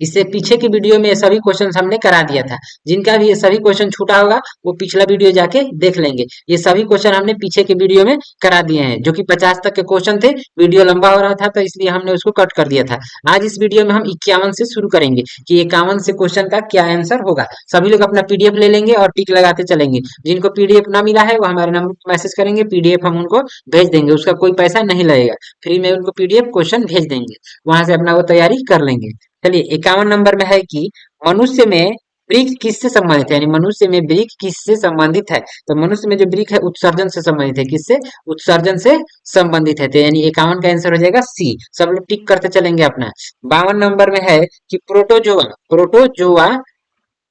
इससे पीछे की वीडियो में ये सभी क्वेश्चन हमने करा दिया था। जिनका भी ये सभी क्वेश्चन छूटा होगा वो पिछला वीडियो जाके देख लेंगे। ये सभी क्वेश्चन हमने पीछे के वीडियो में करा दिए हैं, जो कि 50 तक के क्वेश्चन थे। वीडियो लंबा हो रहा था तो इसलिए हमने उसको कट कर दिया था। आज इस वीडियो में हम 51 से शुरू करेंगे कि 51 से क्वेश्चन का क्या आंसर होगा। सभी लोग अपना पीडीएफ ले लेंगे और टिक लगाते चलेंगे। जिनको पीडीएफ ना मिला है वो हमारे नंबर पर मैसेज करेंगे, पीडीएफ हम उनको भेज देंगे। उसका कोई पैसा नहीं लगेगा, फ्री में उनको पीडीएफ क्वेश्चन भेज देंगे। वहां से अपना वो तैयारी कर लेंगे। चलिए 51 नंबर में है कि मनुष्य में वृक्क किससे संबंधित है, यानी मनुष्य में वृक्क किससे संबंधित है। तो मनुष्य में जो वृक्क है उत्सर्जन से संबंधित है। किससे? उत्सर्जन से संबंधित है। तो यानी 51 का आंसर हो जाएगा सी। सब लोग टिक करते चलेंगे अपना। 52 नंबर में है कि प्रोटोजोआ, प्रोटोजोआ,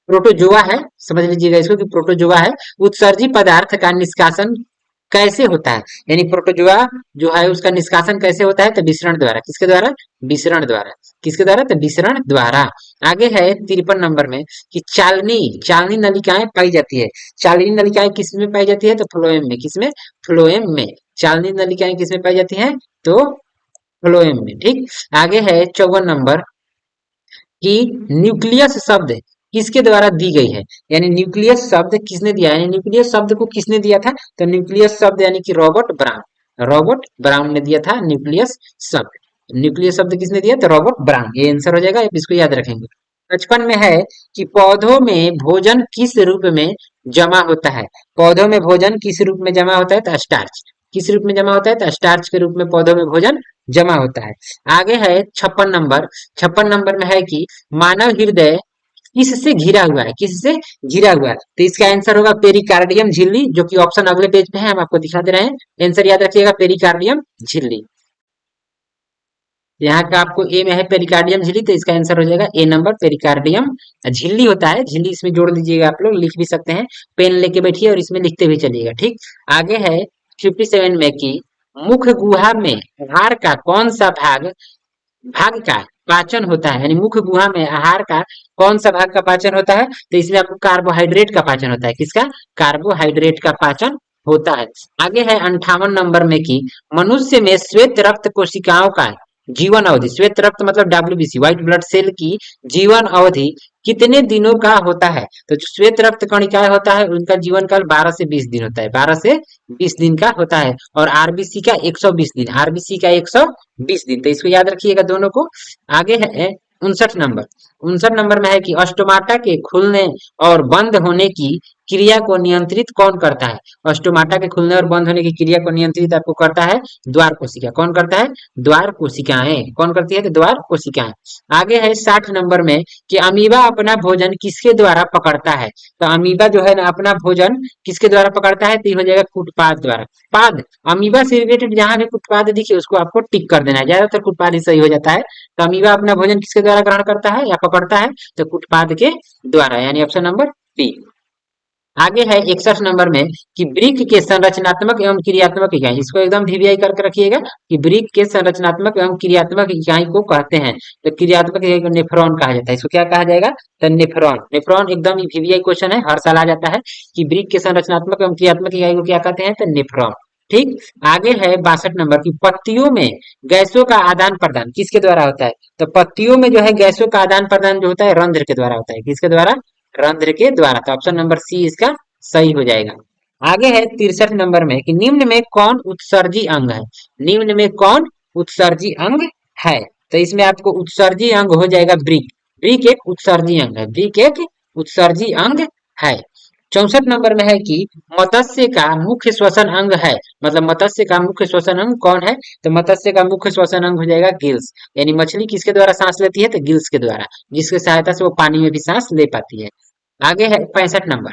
प्रोटोजोआ है, समझ लीजिएगा इसको कि प्रोटोजोआ है, उत्सर्जी पदार्थ का निष्कासन कैसे होता है। यानी प्रोटोजोआ जो है उसका निष्कासन कैसे होता है, तो विसरण द्वारा। किसके द्वारा? विसरण द्वारा। किसके द्वारा? तो विसरण द्वारा। आगे है 53 नंबर में कि चालनी, चालनी नलिकाएं पाई जाती है। चालनी नलिकाएं किसमें पाई जाती है, तो फ्लोएम में। किसमें? फ्लोएम में। चालनी नलिकाएं किसमें पाई जाती है, तो फ्लोएम में। ठीक। आगे है 54 नंबर कि न्यूक्लियस शब्द किसके द्वारा दी गई है। यानी न्यूक्लियस शब्द किसने दिया है, यानी न्यूक्लियस शब्द को किसने दिया था, तो न्यूक्लियस शब्द यानी कि रॉबर्ट ब्राउन, रॉबर्ट ब्राउन ने दिया था न्यूक्लियस शब्द। न्यूक्लियस शब्द किसने दिया, तो रॉबर्ट ब्राउन। ये आंसर हो जाएगा, इसको याद रखेंगे। 55 में है कि पौधों में भोजन किस रूप में जमा होता है। पौधों में भोजन किस रूप में जमा होता है, तो स्टार्च। किस रूप में जमा होता है, तो स्टार्च के रूप में पौधों में भोजन जमा होता है। आगे है 56 नंबर। 56 नंबर में है कि मानव हृदय किससे घिरा हुआ है। किससे घिरा हुआ है, तो इसका आंसर होगा पेरिकार्डियम झिल्ली, जो कि ऑप्शन अगले पेज पे है, हम आपको दिखा दे रहे हैं। आंसर याद रखिएगा, पेरिकार्डियम झिल्ली। यहाँ का आपको ए में है पेरिकार्डियम झिल्ली, तो इसका आंसर हो जाएगा ए नंबर, पेरिकार्डियम झिल्ली होता है। झिल्ली इसमें जोड़ दीजिएगा, आप लोग लिख भी सकते हैं, पेन लेके बैठिए और इसमें लिखते भी चलिएगा। ठीक। आगे है 57 में कि मुख गुहा में आहार का कौन सा भाग भाग का पाचन होता है। यानी मुख गुहा में आहार का कौन सा भाग का पाचन होता है, तो इसमें आपको कार्बोहाइड्रेट का पाचन होता है। किसका? कार्बोहाइड्रेट का पाचन होता है। आगे है 58 नंबर में कि मनुष्य में श्वेत रक्त कोशिकाओं का जीवन अवधि, श्वेत रक्त मतलब डब्ल्यूबीसी, व्हाइट ब्लड सेल की जीवन अवधि कितने दिनों का होता है। तो जो श्वेत रक्त कणिकाएं होता है उनका जीवन काल 12 से 20 दिन होता है, 12 से 20 दिन का होता है। और आरबीसी का 120 दिन, आरबीसी का 120 दिन। तो इसको याद रखिएगा दोनों को। आगे है 59 नंबर। 59 नंबर में है कि ऑस्टोमाटा के खुलने और बंद होने की क्रिया को नियंत्रित कौन करता है। ऑस्टोमाटा के खुलने और बंद होने की क्रिया को नियंत्रित आपको करता है द्वार कोशिका। कौन करता है? द्वार कोशिकाएं। कौन करती है, तो द्वार कोशिकाएं। आगे है 60 नंबर में कि अमीबा अपना भोजन किसके द्वारा पकड़ता है। तो अमीबा जो है ना अपना भोजन किसके द्वारा पकड़ता है, तो ये हो जाएगा कुटपाद द्वारा। पाद, अमीबा से रिलेटेड जहां भी कुटपाद दिखे उसको आपको टिक कर देना है, ज्यादातर कुटपाद ही सही हो जाता है। तो अमीबा अपना भोजन किसके द्वारा ग्रहण करता है या पकड़ता है, तो कुटपाद के द्वारा, यानी ऑप्शन नंबर बी। आगे है 61 नंबर में कि वृक्क के संरचनात्मक एवं क्रियात्मक इकाई, इसको एकदम वीवीआई करके रखिएगा कि वृक्क के संरचनात्मक एवं क्रियात्मक इकाई को कहते हैं। तो क्रियात्मक इकाई को नेफ्रॉन कहा जाता है। इसको क्या कहा जाएगा, तो नेफ्रॉन। नेफ्रॉन एकदम वीवीआई क्वेश्चन है, हर साल आ जाता है कि वृक्क के संरचनात्मक एवं क्रियात्मक इकाई को क्या कहते हैं, तो नेफ्रॉन। ठीक। आगे है 62 नंबर की पत्तियों में गैसों का आदान प्रदान किसके द्वारा होता है। तो पत्तियों में जो है गैसों का आदान प्रदान जो होता है रंध्र के द्वारा होता है। किसके द्वारा? रंध्र के द्वारा। तो ऑप्शन नंबर सी इसका सही हो जाएगा। आगे है 63 नंबर में कि निम्न में कौन उत्सर्जी अंग है। निम्न में कौन उत्सर्जी अंग है, तो इसमें आपको उत्सर्जी अंग हो जाएगा वृक्क। वृक्क एक उत्सर्जी अंग है, वृक्क एक उत्सर्जी अंग है। 64 नंबर में है कि मत्स्य का मुख्य श्वसन अंग है। मतलब मत्स्य का मुख्य श्वसन अंग कौन है, तो मत्स्य का मुख्य श्वसन अंग हो जाएगा गिल्स। यानी मछली किसके द्वारा सांस लेती है, तो गिल्स के द्वारा, जिसकी सहायता से वो पानी में भी सांस ले पाती है। आगे है 65 नंबर।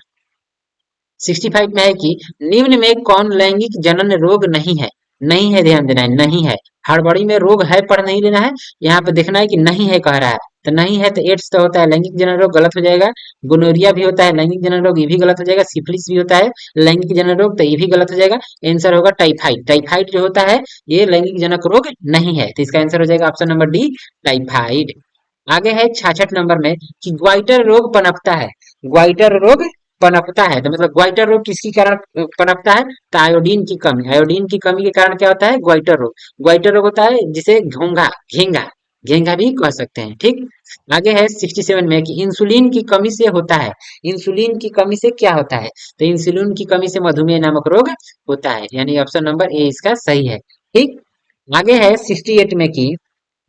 65 में है कि निम्न में कौन लैंगिक जनन रोग नहीं है। नहीं है, ध्यान देना है, नहीं है। हड़बड़ी में रोग है पढ़ नहीं लेना है, यहाँ पे देखना है कि नहीं है कह रहा है। तो नहीं है तो एड्स तो होता है, लैंगिक जनन रोग गलत हो जाएगा। गोनोरिया भी होता है लैंगिक जनन रोग, ये भी गलत हो जाएगा। सिफिलिस भी होता है लैंगिक जनन रोग, तो ये भी गलत हो जाएगा। आंसर होगा टाइफाइड। टाइफाइड जो होता है ये लैंगिक जनक रोग नहीं है, तो इसका आंसर हो जाएगा ऑप्शन नंबर डी, टाइफाइड। आगे है 66 नंबर में कि ग्वाइटर रोग पनपता है। ग्वाइटर रोग पनपता है, तो मतलब ग्वाइटर रोग किसके कारण पनपता है, तो आयोडीन की कमी। आयोडीन की कमी के कारण क्या होता है, ग्वाइटर रोग। ग्वाइटर रोग होता है जिसे घोंघा, घेंगा, घेंघा भी कह सकते हैं। ठीक, आगे है 67 में कि इंसुलिन की कमी से होता है। इंसुलिन की कमी से क्या होता है? तो इंसुलिन की कमी से मधुमेह नामक रोग होता है, यानी ऑप्शन नंबर ए इसका सही है। ठीक, आगे है 68 में कि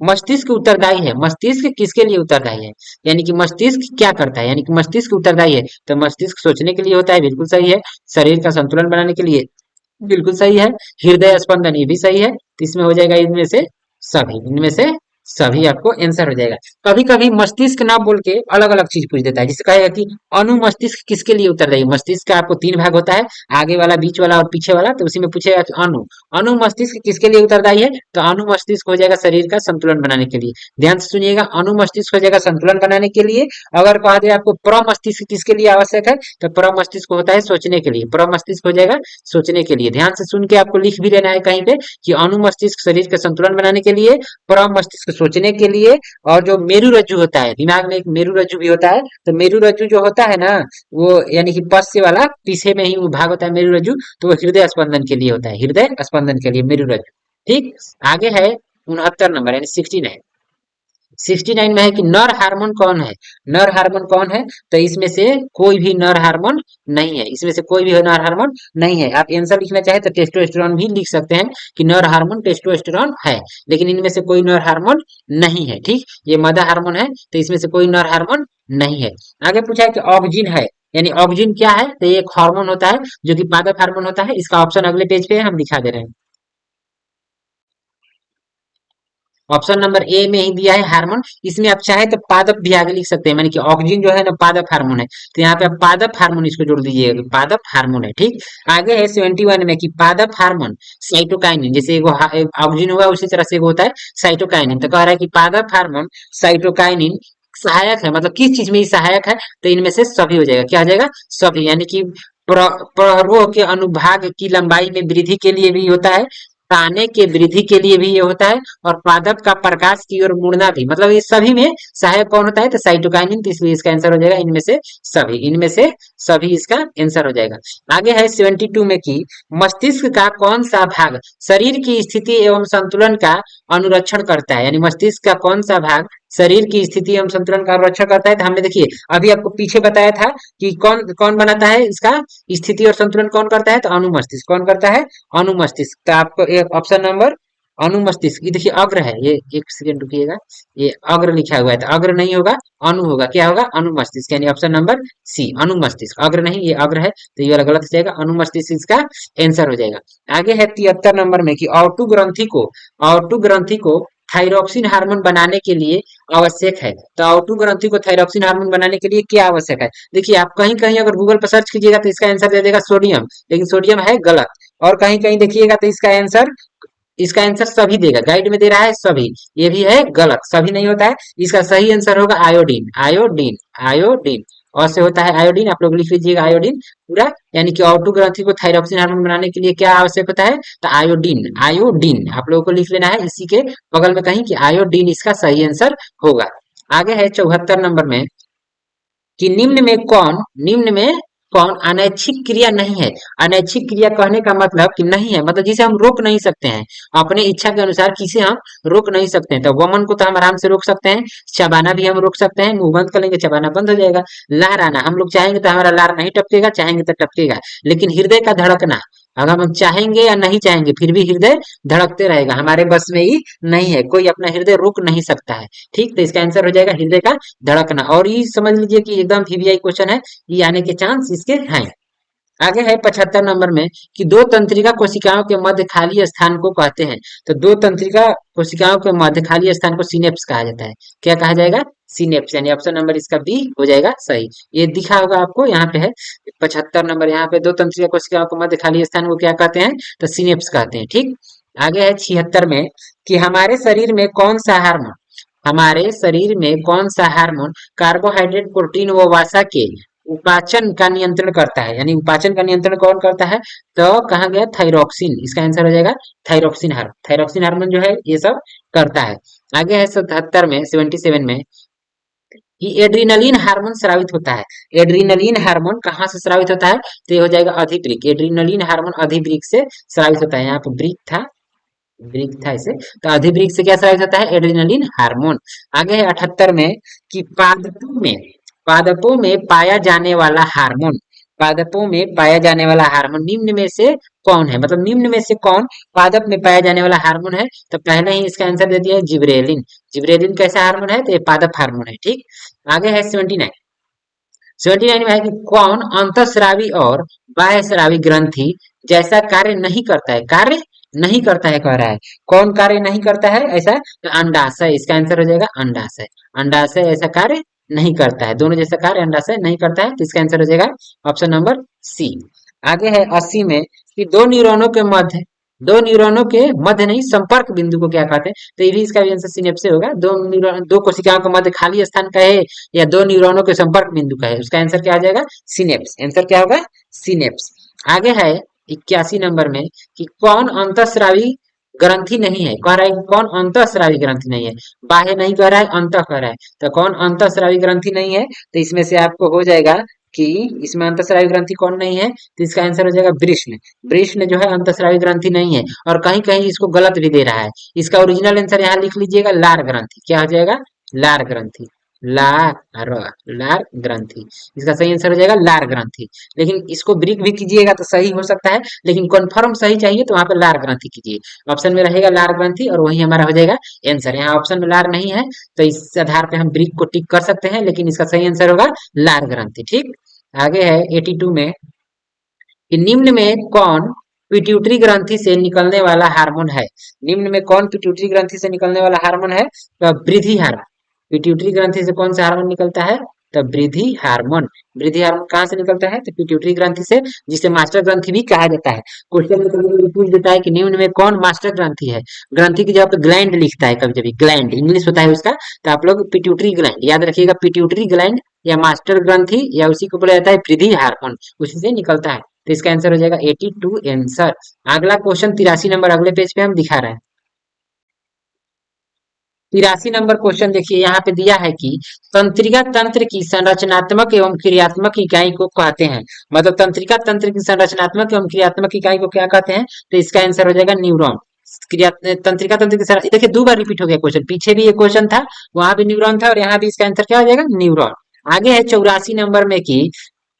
मस्तिष्क उत्तरदायी है। मस्तिष्क किसके लिए उत्तरदायी है? यानी कि मस्तिष्क क्या करता है, यानी कि मस्तिष्क उत्तरदायी है, तो मस्तिष्क सोचने के लिए होता है, बिल्कुल सही है। शरीर का संतुलन बनाने के लिए, बिल्कुल सही है। हृदय स्पंदन, ये भी सही है। तो इसमें हो जाएगा इनमें से सभी, इनमें से सभी आपको आंसर हो जाएगा। कभी कभी मस्तिष्क ना बोल के अलग अलग चीज पूछ देता है, जिसे कहेगा कि अनुमस्तिष्क किसके लिए उत्तरदायी है। मस्तिष्क का आपको तीन भाग होता है, आगे वाला, बीच वाला और पीछे वाला, तो उसी में पूछेगा कि अनु अनु मस्तिष्क किसके लिए उत्तरदायी है, तो अनु मस्तिष्क हो जाएगा शरीर का संतुलन बनाने के लिए। ध्यान से सुनिएगा, अनु मस्तिष्क हो जाएगा संतुलन बनाने के लिए। अगर कहा जाए आपको प्रमस्तिष्क किसके लिए आवश्यक है, तो प्रमस्तिष्क होता है सोचने के लिए। प्रमस्तिष्क हो जाएगा सोचने के लिए। ध्यान से सुन के आपको लिख भी लेना है कहीं पे कि अनुमस्तिष्क शरीर का संतुलन बनाने के लिए, प्रमस्तिष्क सोचने के लिए, और जो मेरु रज्जु होता है, दिमाग में एक मेरु रज्जु भी होता है, तो मेरु रज्जु जो होता है ना, वो यानी कि पश्च वाला पीछे में ही वो भाग होता है मेरु रज्जु, तो वो हृदय स्पंदन के लिए होता है, हृदय स्पंदन के लिए मेरु रज्जु। ठीक, आगे है 69 नंबर यानी 69। 69 में है कि नर हार्मोन कौन है। नर हार्मोन कौन है, तो इसमें से कोई भी नर हार्मोन नहीं है। इसमें से कोई भी नर हार्मोन नहीं है। आप आंसर लिखना चाहे तो टेस्टोस्टेरोन भी लिख सकते हैं कि नर हार्मोन टेस्टोस्टेरोन है, लेकिन इनमें से कोई नर हार्मोन नहीं है। ठीक, ये मादा हार्मोन है, तो इसमें से कोई नर हार्मोन नहीं है। आगे पूछा है कि ऑक्जिन है, यानी ऑक्जिन क्या है, तो ये एक हार्मोन होता है जो कि पादप हार्मोन होता है। इसका ऑप्शन अगले पेज पे हम दिखा दे रहे हैं। ऑप्शन नंबर ए में ही दिया है हार्मोन। इसमें आप चाहे तो पादप भी आगे लिख सकते हैं, माने कि ऑक्सीजन जो है ना पादप हार्मोन है, तो यहाँ पे आप पादप हार्मोन इसको जोड़ दीजिएगा, पादप हार्मोन है। ठीक, आगे है 71 में कि पादप हार्मोन साइटोकाइनिन, जैसे ऑक्सीजन हुआ उसी तरह से होता है साइटोकाइनिन, तो कह रहा है कि पादप हार्मोन साइटोकाइनिन सहायक है, मतलब किस चीज में ये सहायक है, तो इनमें से सभी हो जाएगा। क्या हो जाएगा, सभी, यानी कि प्ररोह के अनुभाग की लंबाई में वृद्धि के लिए भी होता है, ताने के वृद्धि के लिए भी ये होता है, और पादप का प्रकाश की ओर मुड़ना भी, मतलब ये सभी में सहायक कौन होता है, तो साइटोकाइनिन, तो इसलिए इसका आंसर हो जाएगा इनमें से सभी, इनमें से सभी इसका आंसर हो जाएगा। आगे है 72 में कि मस्तिष्क का कौन सा भाग शरीर की स्थिति एवं संतुलन का अनुरक्षण करता है, यानी मस्तिष्क का कौन सा भाग शरीर की स्थिति एवं संतुलन का अनुरक्षण करता है। तो हमने देखिए अभी आपको पीछे बताया था कि कौन कौन बनाता है इसका स्थिति और संतुलन, कौन करता है, तो अनुमस्तिष्क। कौन करता है, अनुमस्तिष्क। तो आपको एक ऑप्शन नंबर अनुमस्तिष्क, ये देखिए अग्र है, ये एक सेकंड रुकिएगा, ये अग्र लिखा हुआ है, तो अग्र नहीं होगा, अनु होगा। क्या होगा, अनुमस्तिष्क, यानी ऑप्शन नंबर सी अनुमस्तिष्क। अग्र नहीं, ये अग्र है, तो ये वाला गलत हो जाएगा, अनुमस्तिष्क इसका आंसर हो जाएगा। आगे है 73 नंबर में कि ऑटू ग्रंथि को थायरॉक्सिन हार्मोन बनाने के लिए आवश्यक है। तो ऑटू ग्रंथि को थायरॉक्सिन हार्मोन बनाने के लिए क्या आवश्यक है? देखिए आप कहीं कहीं अगर गूगल पर सर्च कीजिएगा तो इसका आंसर दे देगा सोडियम, लेकिन सोडियम है गलत। और कहीं कहीं देखिएगा तो इसका आंसर सभी देगा, गाइड में दे रहा है सभी, ये भी है गलत, सभी नहीं होता है। इसका सही आंसर होगा आयोडीन, आयोडीन, आयोडीन। और से होता है आयोडीन, आप लोग लिख लीजिएगा आयोडीन पूरा। यानी कि ऑटो ग्रंथि को थायरॉक्सिन हार्मोन बनाने के लिए क्या आवश्यक होता है, तो आयोडीन, आयोडीन आप लोगों को लिख लेना है इसी के बगल में कहीं कि आयोडीन इसका सही आंसर होगा। आगे है 74 नंबर में कि निम्न में कौन अनैच्छिक क्रिया नहीं है। अनैच्छिक क्रिया कहने का मतलब कि नहीं है, मतलब जिसे हम रोक नहीं सकते हैं अपने इच्छा के अनुसार, किसे हम रोक नहीं सकते हैं। तो वमन को तो हम आराम से रोक सकते हैं, चबाना भी हम रोक सकते हैं, मुंह बंद कर लेंगे चबाना बंद हो जाएगा। लार आना हम लोग चाहेंगे तो हमारा लार नहीं टपकेगा, चाहेंगे तो टपकेगा। लेकिन हृदय का धड़कना, अगर हम चाहेंगे या नहीं चाहेंगे फिर भी हृदय धड़कते रहेगा, हमारे बस में ही नहीं है, कोई अपना हृदय रोक नहीं सकता है। ठीक, तो इसका आंसर हो जाएगा हृदय का धड़कना। और ये समझ लीजिए कि एकदम वीवीआई क्वेश्चन है, ये आने के चांस इसके हैं। आगे है 75 नंबर में कि दो तंत्रिका कोशिकाओं के मध्य खाली स्थान को कहते हैं। तो दो तंत्रिका कोशिकाओं के मध्य खाली स्थान को सिनेप्स कहा जाता है। क्या कहा जाएगा, सिनेप्स, यानी ऑप्शन नंबर इसका बी हो जाएगा सही। ये दिखा होगा आपको, यहाँ पे है 75 नंबर, यहाँ पे दो तंत्रिका कोशिकाओं के मध्य खाली स्थान को क्या कहते हैं, तो सिनेप्स कहते हैं। ठीक, आगे है 76 में कि हमारे शरीर में कौन सा हार्मोन कार्बोहाइड्रेट, प्रोटीन व वसा के उपाचन का नियंत्रण करता है, यानी उपाचन का नियंत्रण कौन करता है, तो कहा गया थायरॉक्सिन, इसका आंसर हो जाएगा थायरॉक्सिन हार्मोन। थायरॉक्सिन हार्मोन जो है ये सब करता है। आगे है 77 में 77 में कि एड्रीनलिन हार्मोन स्रावित होता है। एड्रीनलिन हार्मोन कहाँ से स्रावित होता है, तो ये हो जाएगा अधिवृक्क। एड्रीनलिन हार्मोन अधिवृक्क से स्रावित होता है। यहाँ पे वृक्क था, ब्रिक था इसे, तो अधिब्रिक से क्या स्रावित होता है? Adrenaline hormone. आगे है 78 में कि पादपों में पाया जाने वाला हार्मोन, पादपों में पाया जाने वाला हार्मोन निम्न में से कौन है? मतलब निम्न में से कौन पादप में पाया जाने वाला हार्मोन है? तो पहले ही इसका आंसर दे दिया है, जिब्रेलिन। जिब्रेलिन कैसा हार्मोन है? तो ये पादप हार्मोन है, ठीक। आगे है 79। 79 में है कि कौन अंतःस्रावी और बाह्यस्रावी ग्रंथि जैसा कार्य नहीं करता है? कार्य नहीं करता है कह रहा है। कौन कार्य नहीं करता है ऐसा? तो अंडाशय, इसका आंसर हो जाएगा अंडाशय। अंडाशय ऐसा कार्य नहीं करता है, दोनों जैसा कार्य अंडाशय नहीं करता है, तो इसका आंसर हो जाएगा ऑप्शन नंबर सी। आगे है 80 में कि दो न्यूरॉनों के मध्य नहीं संपर्क बिंदु को क्या कहते हैं? तो ये भी इसका भी आंसर सिनेप्स होगा। दो न्यूरॉन, दो कोशिकाओं के मध्य खाली स्थान का है या दो न्यूरॉनों के संपर्क बिंदु का है, उसका आंसर क्या आ जाएगा? सिनेप्स। आंसर क्या होगा? सिनेप्स। आगे है 81 नंबर में कि कौन अंतःस्रावी ग्रंथि नहीं है? कह रहा है कि कौन अंतःस्रावी ग्रंथि नहीं है, बाह्य नहीं कह रहा है, अंतः कह रहा है। तो कौन अंतःस्रावी ग्रंथि नहीं है? तो इसमें से आपको हो जाएगा कि इसमें अंतःस्रावी ग्रंथि कौन नहीं है, तो इसका आंसर हो जाएगा वृष्ण। वृष्ण जो है अंतःस्रावी ग्रंथि नहीं है, और कहीं कहीं इसको गलत भी दे रहा है। इसका ओरिजिनल आंसर यहाँ लिख लीजिएगा, लार ग्रंथि। क्या हो जाएगा? लार ग्रंथि। लार, लार ग्रंथि। इसका सही आंसर हो जाएगा लार ग्रंथि। लेकिन इसको ब्रिक भी कीजिएगा तो सही हो सकता है, लेकिन कन्फर्म सही चाहिए तो वहां पे लार ग्रंथि कीजिए। ऑप्शन में रहेगा लार ग्रंथि और वही हमारा हो जाएगा आंसर। यहाँ ऑप्शन में लार नहीं है, तो इस आधार पे हम ब्रिक को टिक कर सकते हैं, लेकिन इसका सही आंसर होगा लार ग्रंथि, ठीक। आगे है 82 में कि निम्न में कौन पिट्यूटरी ग्रंथि से निकलने वाला हार्मोन है? निम्न में कौन पिट्यूटरी ग्रंथि से निकलने वाला हार्मोन है? तो वृद्धि हार्मोन। पिट्यूटरी ग्रंथि से कौन सा हार्मोन निकलता है? तो वृद्धि हार्मोन। वृद्धि हार्मोन कहाँ से निकलता है? तो पिट्यूटरी ग्रंथि से, जिसे मास्टर ग्रंथि भी कहा जाता है। क्वेश्चन में कभी पूछ देता है कि निम्न में कौन मास्टर ग्रंथि है? ग्रंथि की जगह पे ग्लैंड लिखता है कभी कभी, ग्लैंड इंग्लिश होता है उसका, तो आप लोग पिट्यूटरी ग्लैंड याद रखिएगा। पिट्यूटरी ग्लैंड या मास्टर ग्रंथि या उसी को बोला जाता है वृद्धि हार्मोन, उसी से निकलता है। तो इसका आंसर हो जाएगा 82 आंसर। अगला क्वेश्चन 83 नंबर अगले पेज पे हम दिखा रहे हैं। 83 नंबर क्वेश्चन देखिए, यहाँ पे दिया है कि तंत्रिका तंत्र की संरचनात्मक एवं क्रियात्मक इकाई को कहते हैं। मतलब तंत्रिका तंत्र की संरचनात्मक एवं क्रियात्मक इकाई को क्या कहते हैं? तो इसका आंसर हो जाएगा न्यूरॉन। क्रिया तंत्रिका तंत्र की देखिए, दो बार रिपीट हो गया क्वेश्चन, पीछे भी ये क्वेश्चन था, वहां भी न्यूरॉन था, और यहाँ भी इसका आंसर क्या हो जाएगा? न्यूरॉन। आगे है 84 नंबर में कि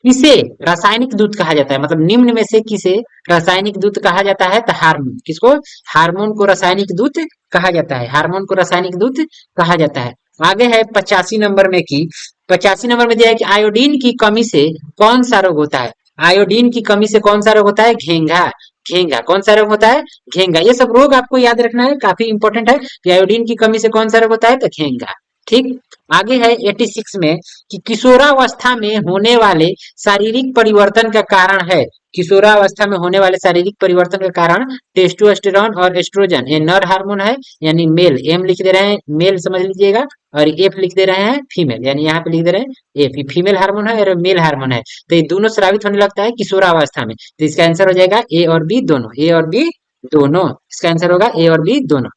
किसे रासायनिक दूत कहा जाता है? मतलब निम्न में से किसे रासायनिक दूत कहा जाता है? तो हार्मोन। किसको? हार्मोन को रासायनिक दूत कहा जाता है। हार्मोन को रासायनिक दूत कहा जाता है। आगे है 85 नंबर में कि 85 नंबर में दिया है कि आयोडीन की कमी से कौन सा रोग होता है? आयोडीन की कमी से कौन सा रोग होता है? घेंघा। घेंघा कौन सा रोग होता है? घेंघा। ये सब रोग आपको याद रखना है, काफी इंपॉर्टेंट है कि आयोडीन की कमी से कौन सा रोग होता है? तो घेंघा, ठीक। आगे है 86 में कि किशोरावस्था में होने वाले शारीरिक परिवर्तन का कारण है। किशोरावस्था में होने वाले शारीरिक परिवर्तन का कारण टेस्टोस्टेरोन और एस्ट्रोजन, ये नर हार्मोन है, यानी मेल। एम लिख दे रहे हैं मेल, समझ लीजिएगा, और एफ लिख दे रहे हैं फीमेल, यानी यहाँ पे लिख दे रहे हैं एफ। फीमेल हार्मोन है और मेल हार्मोन है, तो ये दोनों स्रावित होने लगता है किशोरावस्था में। तो इसका आंसर हो जाएगा ए और बी दोनों, ए और बी दोनों। इसका आंसर होगा ए और बी दोनों।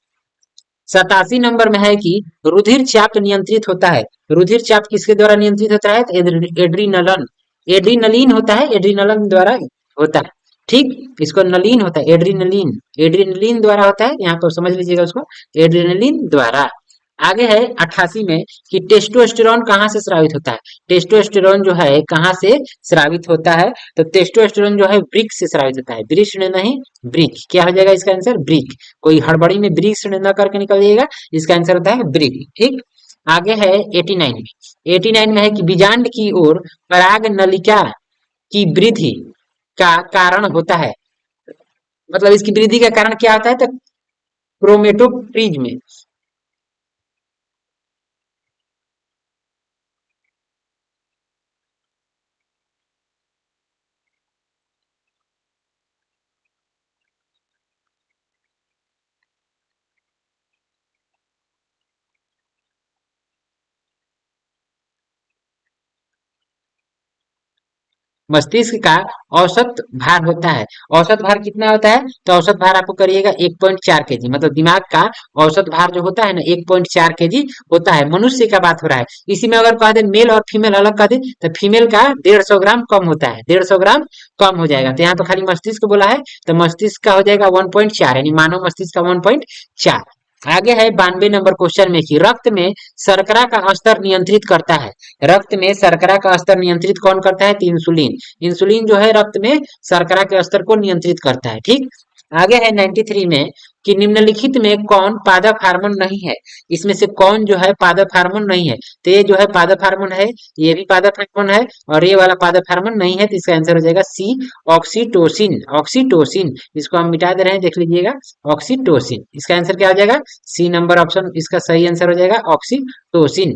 87 नंबर में है कि रुधिर चाप नियंत्रित होता है। रुधिर चाप किसके द्वारा नियंत्रित होता है? तो एड्रीनलन, एड्रीनलिन होता है, एड्रीनलन द्वारा होता है, ठीक। इसको नलीन होता है, एड्रीनलिन, एड्रीनलिन द्वारा होता है, यहाँ पर समझ लीजिएगा उसको, एड्रीनलिन द्वारा। आगे है 88 में कि टेस्टोस्टेरोन कहाँ से स्रावित होता है? टेस्टोस्टेरोन जो है कहाँ से स्रावित होता है? तो टेस्टोस्टेरोन जो है ब्रिक से स्रावित होता है, वृष्ण नहीं, ब्रिक। क्या हो जाएगा इसका आंसर? ब्रिक। कोई हड़बड़ी में वृष्ण न करके निकलिएगा, इसका आंसर होता है ब्रिक, ठीक। आगे है 89 में, 89 में है कि बीजांड की ओर पराग नलिका की वृद्धि का कारण होता है। मतलब इसकी वृद्धि का कारण क्या होता है? तो क्रोमेटोप्रिज्म। मस्तिष्क का औसत भार होता है। औसत भार कितना होता है? तो औसत भार आपको करिएगा 1.4 केजी, मतलब दिमाग का औसत भार जो होता है ना 1.4 केजी होता है। मनुष्य का बात हो रहा है। इसी में अगर कह दे मेल और फीमेल अलग कह दे तो फीमेल का 150 ग्राम कम होता है, 150 ग्राम कम हो जाएगा। तो यहाँ पे खाली मस्तिष्क बोला है तो मस्तिष्क का हो जाएगा 1.4, यानी मानव मस्तिष्क का 1.4। आगे है 92 नंबर क्वेश्चन में कि रक्त में शर्करा का स्तर नियंत्रित करता है। रक्त में शर्करा का स्तर नियंत्रित कौन करता है? तो इंसुलिन। इंसुलिन जो है रक्त में शर्करा के स्तर को नियंत्रित करता है। ठीक। आगे है 93 में कि निम्नलिखित में कौन पादप हार्मोन नहीं है? इसमें से कौन जो है पादप हार्मोन नहीं है? तो ये जो है पादप हार्मोन है, ये भी पादप हार्मोन है और ये वाला पादप हार्मोन नहीं है। तो इसका आंसर हो जाएगा सी, ऑक्सीटोसिन। ऑक्सीटोसिन, इसको हम मिटा दे रहे हैं, देख लीजिएगा, ऑक्सीटोसिन। इसका आंसर क्या हो जाएगा? सी नंबर ऑप्शन इसका सही आंसर हो जाएगा, ऑक्सीटोसिन।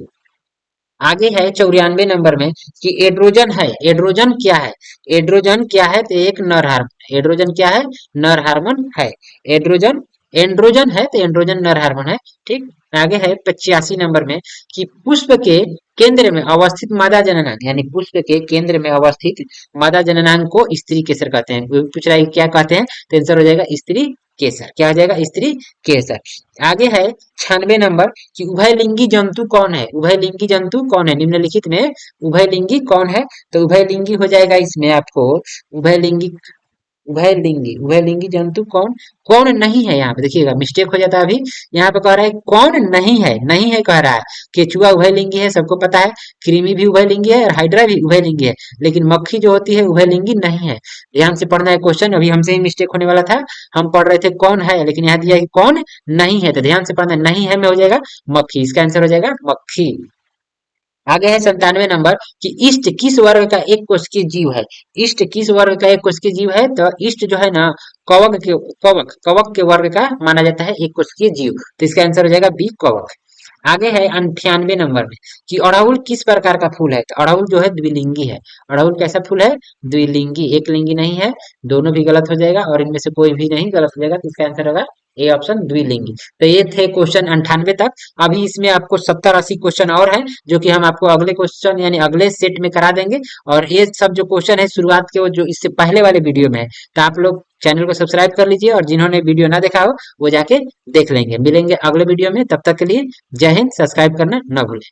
आगे है 94 नंबर में कि एड्रोजन है। एड्रोजन क्या है? एड्रोजन क्या है? तो एक नर हार्मोन। एड्रोजन क्या है? नर हार्मोन है। एड्रोजन, एंड्रोजन है तो एंड्रोजन नर हार्मोन है। ठीक। आगे है 85 नंबर में कि पुष्प के केंद्र में अवस्थित मादा जननांग, यानी पुष्प के केंद्र में अवस्थित मादा जननांग को स्त्री केसर कहते हैं। कोई पूछ रहा है क्या कहते हैं? तो आंसर हो जाएगा स्त्री केसर। क्या हो जाएगा? स्त्री केसर। आगे है 96 नंबर कि उभयलिंगी जंतु कौन है? उभयलिंगी जंतु कौन है? निम्नलिखित में उभयलिंगी कौन है? तो उभयलिंगी हो जाएगा इसमें आपको उभयलिंगी, उभयलिंगी, उभयलिंगी जंतु कौन कौन नहीं है? यहाँ पे देखिएगा मिस्टेक हो जाता है। अभी यहाँ पे कह रहा है कौन नहीं है, नहीं है कह रहा है। केचुआ उभयलिंगी है, सबको पता है। कृमि भी उभयलिंगी है और हाइड्रा भी उभयलिंगी है, लेकिन मक्खी जो होती है उभयलिंगी नहीं है। ध्यान से पढ़ना है क्वेश्चन, अभी हमसे ही मिस्टेक होने वाला था। हम पढ़ रहे थे कौन है, लेकिन यहाँ दिया है कि कौन नहीं है, तो ध्यान से पढ़ना। नहीं है में हो जाएगा मक्खी, इसका आंसर हो जाएगा मक्खी। आगे है 97 नंबर कि इष्ट किस वर्ग का एक कोशिकीय जीव है? इष्ट किस वर्ग का एक कोशिकीय जीव है? तो इष्ट जो है ना कवक, कवक के वर्ग का माना जाता है एक कोशिकीय जीव। तो इसका आंसर हो जाएगा बी, कवक। आगे है 98 नंबर में कि अड़हुल किस प्रकार का फूल है? तो अड़हुल जो है द्विलिंगी है। अड़हुल कैसा फूल है? द्विलिंगी, एक लिंगी नहीं है। दोनों भी गलत हो जाएगा और इनमें से कोई भी नहीं गलत हो जाएगा। तो इसका आंसर होगा ए ऑप्शन, द्विलिंगी। तो ये थे क्वेश्चन 98 तक। अभी इसमें आपको 70-80 क्वेश्चन और हैं जो कि हम आपको अगले क्वेश्चन यानी अगले सेट में करा देंगे। और ये सब जो क्वेश्चन है शुरुआत के वो जो इससे पहले वाले वीडियो में है, तो आप लोग चैनल को सब्सक्राइब कर लीजिए और जिन्होंने वीडियो ना देखा हो वो जाके देख लेंगे। मिलेंगे अगले वीडियो में, तब तक के लिए जय हिंद। सब्सक्राइब करना न भूलें।